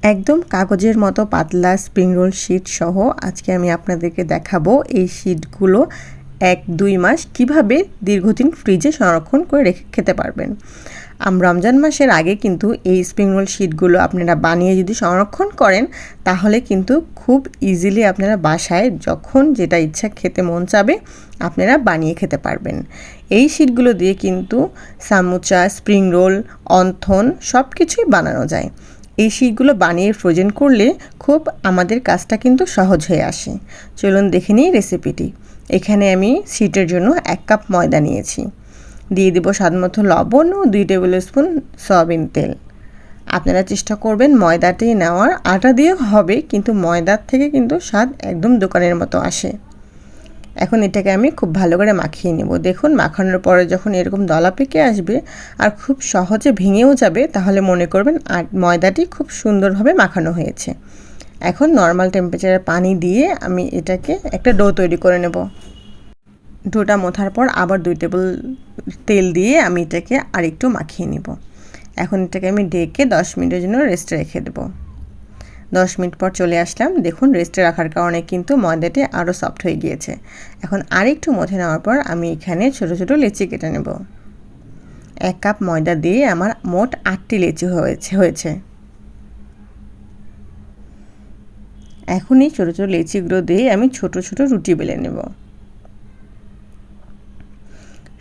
একদম কাগজের মতো পাতলা স্প্রিং রোল শিট সহ আজকে আমি আপনাদেরকে দেখাবো এই শিটগুলো 1-2 মাস কিভাবে দীর্ঘদিন ফ্রিজে সংরক্ষণ করে রেখে খেতে পারবেন। রমজান মাসের আগে কিন্তু এই স্প্রিং রোল শিটগুলো আপনারা বানিয়ে যদি সংরক্ষণ করেন তাহলে কিন্তু খুব ইজিলি আপনারা বাসায় যখন যেটা ইচ্ছা খেতে মন চাবে আপনারা বানিয়ে খেতে পারবেন। এই শিটগুলো দিয়ে কিন্তু সামোচা, স্প্রিং রোল, অন্থন সব কিছুই বানানো যায়। এই শিটগুলো বানিয়ে ফ্রোজেন করলে খুব আমাদের কাজটা কিন্তু সহজ হয়ে আসে। চলুন দেখে নিই রেসিপিটি। এখানে আমি শিটের জন্য 1 কাপ ময়দা নিয়েছি, দিয়ে দেব স্বাদমতো লবণ ও 2 টেবিল স্পুন সয়াবিন তেল। আপনারা চেষ্টা করবেন ময়দাটি নেওয়ার, আটা দিয়েও হবে কিন্তু ময়দার থেকে কিন্তু স্বাদ একদম দোকানের মতো আসে। এখন এটাকে আমি খুব ভালো করে মাখিয়ে নেব। দেখুন মাখানোর পরে যখন এরকম দলা পেকে আসবে আর খুব সহজে ভেঙেও যাবে তাহলে মনে করবেন আর ময়দাটি খুব সুন্দরভাবে মাখানো হয়েছে। এখন নর্মাল টেম্পারেচারে পানি দিয়ে আমি এটাকে একটা ডো তৈরি করে নেব। ডোটা মথার পর আবার 2 টেবিল তেল দিয়ে আমি এটাকে আরেকটু মাখিয়ে নেব। এখন এটাকে আমি ঢেকে 10 মিনিটের জন্য রেস্টে রেখে দেব। 10 মিনিট পর চলে আসলাম। দেখুন রেস্টে রাখার কারণে কিন্তু ময়দাটি আরও সফট হয়ে গিয়েছে। এখন আরেকটু মথে নেওয়ার পর আমি এখানে ছোট ছোট লেচি কেটে নেব। 1 কাপ ময়দা দিয়ে আমার মোট 8টি লেচি হয়েছে। এখন এই ছোট ছোট লেচিগুলো দিয়ে আমি ছোট ছোট রুটি বেলে নেব।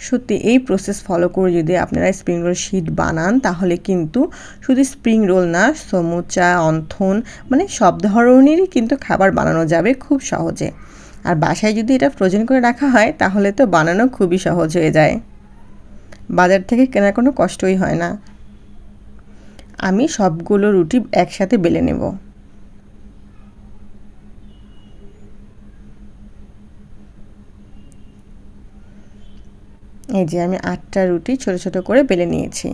সত্যি এই প্রসেস ফলো করে যদি আপনারা স্প্রিং রোল শিট বানান তাহলে কিন্তু শুধু স্প্রিং রোল না, সমুচা, অন্থন মানে সব ধরনেরই কিন্তু খাবার বানানো যাবে খুব সহজে। আর বাসায় যদি এটা ফ্রোজেন করে রাখা হয় তাহলে তো বানানো খুবই সহজ হয়ে যায়, বাজার থেকে কেনার কোনো কষ্টই হয় না। আমি সবগুলো রুটি একসাথে বেলে নেব। এই যে আমি 8টা রুটি ছোট ছোট করে বেলে নিয়েছি।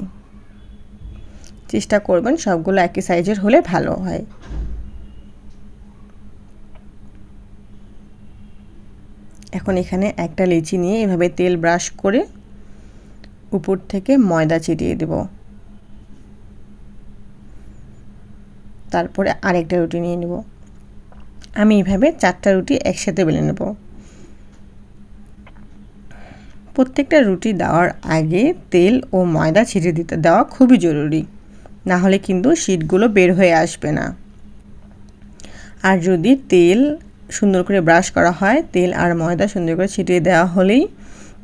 চেষ্টা করবেন সবগুলো একই সাইজের হলে ভালো হয়। এখন এখানে একটা লিচি নিয়ে এভাবে তেল ব্রাশ করে উপর থেকে ময়দা ছিটিয়ে দেব। তারপরে আরেকটা রুটি নিয়ে নেব। আমি এইভাবে 4টা রুটি একসাথে বেলে নেব। প্রত্যেকটা রুটি দেওয়ার আগে তেল ও ময়দা ছিটিয়ে দেওয়া খুবই জরুরি, না হলে কিন্তু শিটগুলো বের হয়ে আসবে না। আর যদি তেল সুন্দর করে ব্রাশ করা হয়, তেল আর ময়দা সুন্দর করে ছিটিয়ে দেওয়া হলেই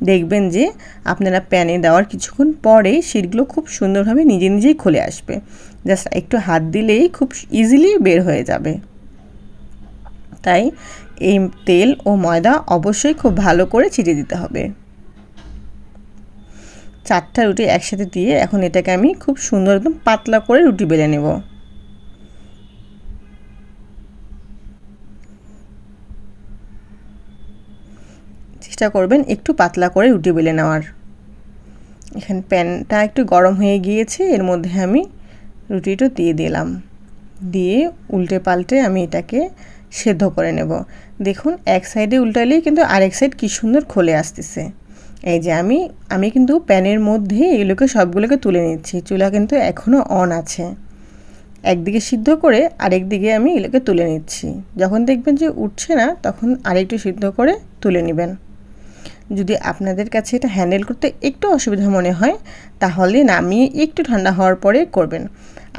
দেখবেন যে আপনারা প্যানে দেওয়ার কিছুক্ষণ পরেই শিটগুলো খুব সুন্দরভাবে নিজে নিজেই খুলে আসবে। জাস্ট একটু হাত দিলেই খুব ইজিলি বের হয়ে যাবে। তাই এই তেল ও ময়দা অবশ্যই খুব ভালো করে ছিটিয়ে দিতে হবে। 4টা রুটি একসাথে দিয়ে এখন এটাকে আমি খুব সুন্দর একদম পাতলা করে রুটি বেলে নেব। চেষ্টা করবেন একটু পাতলা করে রুটি বেলে নেওয়ার। এখানে প্যানটা একটু গরম হয়ে গিয়েছে, এর মধ্যে আমি রুটিটা দিয়ে দিলাম। দিয়ে উল্টে পাল্টে আমি এটাকে সেদ্ধ করে নেব। দেখুন এক সাইডে উল্টালেই কিন্তু আরেক সাইড কি সুন্দর খুলে আসতেছে। এই যে আমি কিন্তু প্যানের মধ্যে এগুলোকে সবগুলোকে তুলে নিচ্ছি। চুলা কিন্তু এখনও অন আছে। একদিকে সিদ্ধ করে আরেকদিকে আমি এগুলোকে তুলে নিচ্ছি। যখন দেখবেন যে উঠছে না তখন আরেকটু সিদ্ধ করে তুলে নেবেন। যদি আপনাদের কাছে এটা হ্যান্ডেল করতে একটু অসুবিধা মনে হয় তাহলে নামিয়ে একটু ঠান্ডা হওয়ার পরে করবেন।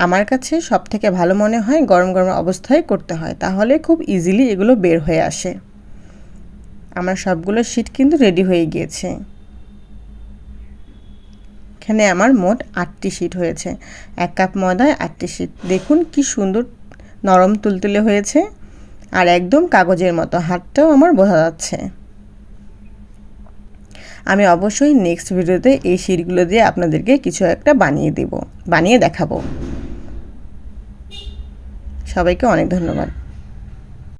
আমার কাছে সবথেকে ভালো মনে হয় গরম গরম অবস্থায় করতে হয়, তাহলে খুব ইজিলি এগুলো বের হয়ে আসে। আমার সবগুলো শিট কিন্তু রেডি হয়ে গিয়েছে। এখানে আমার মোট 8টি শিট হয়েছে। 1 কাপ ময়দায় 8টি শিট। দেখুন কি সুন্দর নরম তুলতুলে হয়েছে আর একদম কাগজের মতো, হাতটাও আমার বোঝা যাচ্ছে। আমি অবশ্যই নেক্সট ভিডিওতে এই শিটগুলো দিয়ে আপনাদেরকে কিছু একটা বানিয়ে দেখাবো। সবাইকে অনেক ধন্যবাদ।